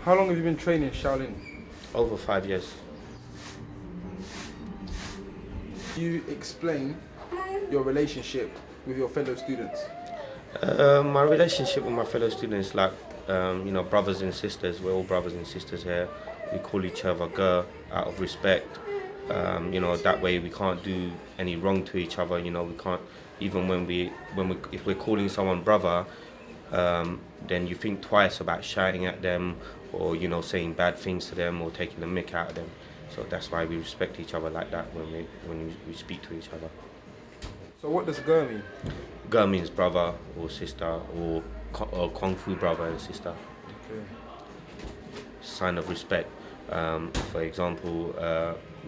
How long have you been training Shaolin? Over 5 years. You explain your relationship with your fellow students. My relationship with my fellow students, like brothers and sisters. We're all brothers and sisters here. We call each other "girl" out of respect. That way we can't do any wrong to each other. We can't even if we're calling someone brother, then you think twice about shouting at them or saying bad things to them or taking the mick out of them. So that's why we respect each other like that when we speak to each other. So what does "girl" mean? Girl means brother or sister or kung fu brother and sister. Okay. Sign of respect. For example,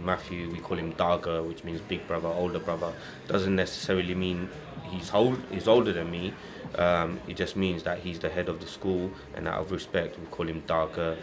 Matthew, we call him Daga, which means big brother, older brother. Doesn't necessarily mean he's older than me. It just means that he's the head of the school, and out of respect, we call him Daga.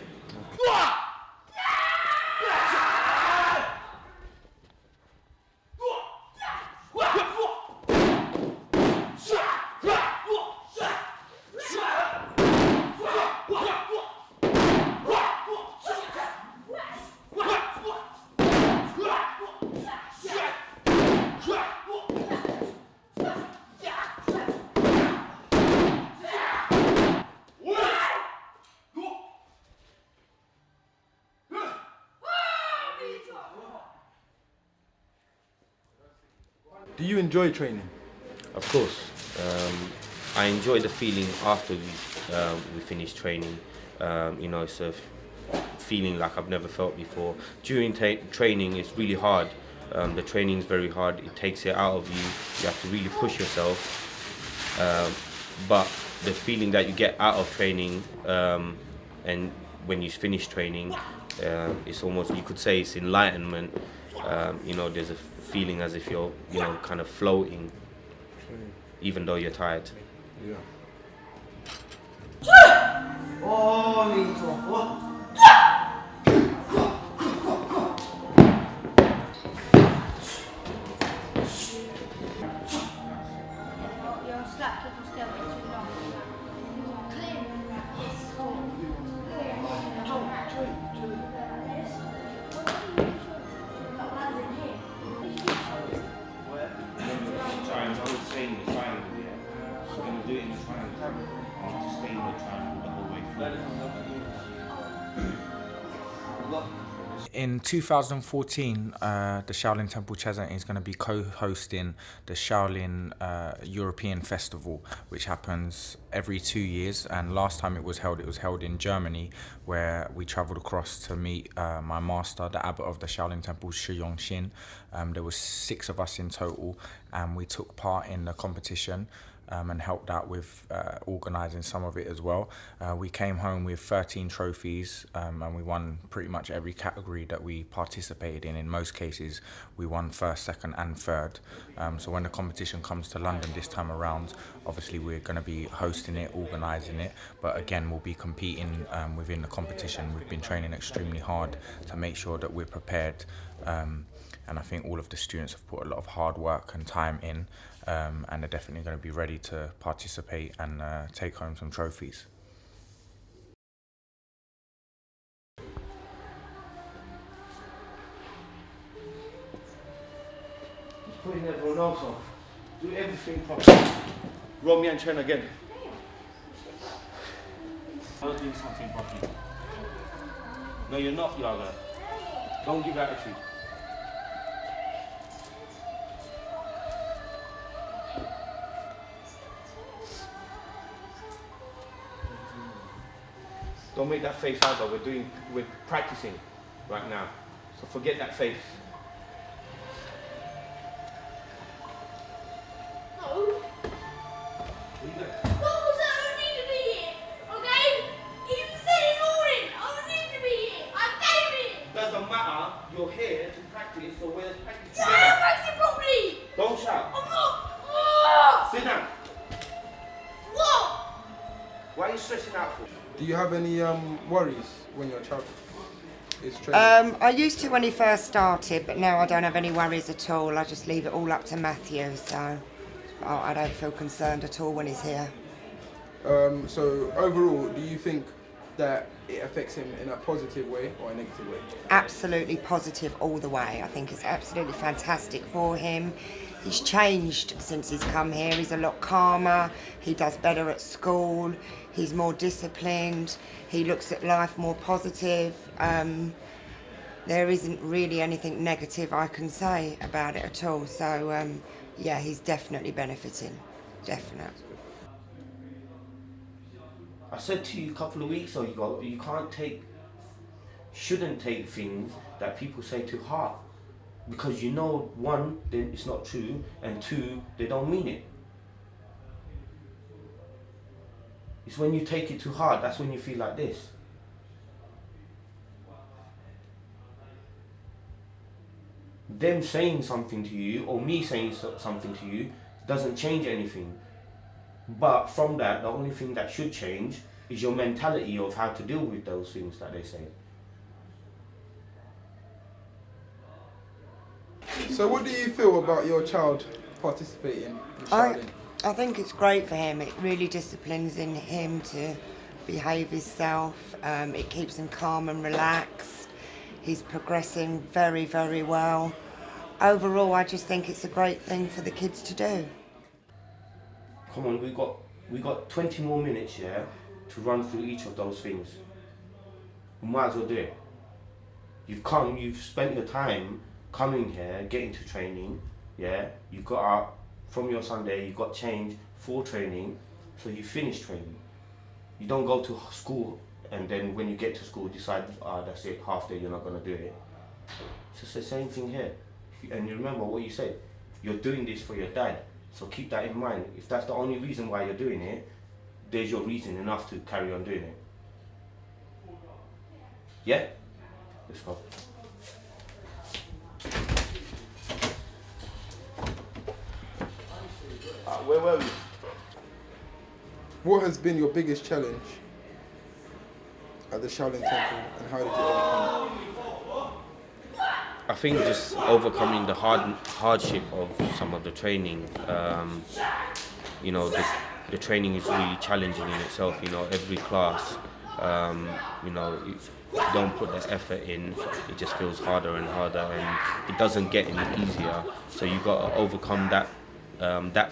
Do you enjoy training? Of course, I enjoy the feeling after we finish training. It's a feeling like I've never felt before. During training, it's really hard. The training is very hard. It takes it out of you. You have to really push yourself. But the feeling that you get out of training, and when you finish training, it's almost, you could say, it's enlightenment. There's a feeling as if you're kind of floating, even though you're tired. Yeah. Your slap kick will still get too long. In 2014, the Shaolin Temple Chesant is going to be co-hosting the Shaolin European Festival, which happens every 2 years. And last time it was held in Germany, where we travelled across to meet my master, the abbot of the Shaolin Temple, Shi Yongxin. There was 6 of us in total, and we took part in the competition. And helped out with organising some of it as well. We came home with 13 trophies, and we won pretty much every category that we participated in. In most cases, we won first, second and third. So when the competition comes to London this time around, obviously we're going to be hosting it, organising it, but again we'll be competing within the competition. We've been training extremely hard to make sure that we're prepared. And I think all of the students have put a lot of hard work and time in, and they're definitely going to be ready to participate and take home some trophies. Putting everyone else off. Do everything properly. Roll me and train again. I was doing something properly. No, you're not, Yaga. Don't give attitude. Don't make that face either. We're practicing right now. So forget that face. No. Doesn't matter, you're here to practice, so we're practicing Yeah, together. I'm practicing properly. Don't shout. I'm not. Sit down. What? Why are you stressing out for? Do you have any worries when your child is training? I used to when he first started, but now I don't have any worries at all. I just leave it all up to Matthew, so I don't feel concerned at all when he's here. So overall, do you think that it affects him in a positive way or a negative way? Absolutely positive all the way. I think it's absolutely fantastic for him. He's changed since he's come here. He's a lot calmer. He does better at school. He's more disciplined. He looks at life more positive. There isn't really anything negative I can say about it at all. So, yeah, he's definitely benefiting. Definitely. I said to you a couple of weeks ago, you shouldn't take things that people say to heart. Because you know, one, then it's not true, and two, they don't mean it. It's when you take it too hard, that's when you feel like this. Them saying something to you, or me saying something to you, doesn't change anything. But from that, the only thing that should change is your mentality of how to deal with those things that they say. So what do you feel about your child participating in Shaolin? I think it's great for him. It really disciplines in him to behave himself. It keeps him calm and relaxed. He's progressing very, very well. Overall, I just think it's a great thing for the kids to do. Come on, we got 20 more minutes, yeah, to run through each of those things. We might as well do it. You've spent your time coming here, getting to training, yeah. You got up from your Sunday, you got changed for training, so you finish training. You don't go to school and then when you get to school decide, that's it, half day you're not gonna do it. It's the same thing here. And you remember what you said, you're doing this for your dad, so keep that in mind. If that's the only reason why you're doing it, there's your reason enough to carry on doing it. Yeah? Let's go. Where were we? What has been your biggest challenge at the Shaolin Temple and how did you overcome it? I think just overcoming the hardship of some of the training. You know, the training is really challenging in itself. You know, every class, you know, if you don't put the effort in, it just feels harder and harder, and it doesn't get any easier. So you got to overcome that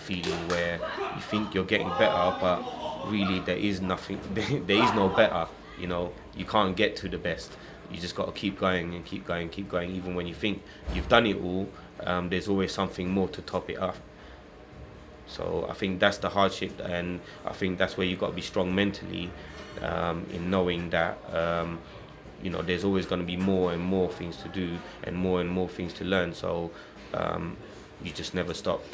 feeling where you think you're getting better, but really there is nothing. There is no better. You know, you can't get to the best. You just got to keep going and keep going, keep going. Even when you think you've done it all, there's always something more to top it up. So I think that's the hardship, and I think that's where you've got to be strong mentally, in knowing that you know, there's always going to be more and more things to do and more things to learn. So you just never stop.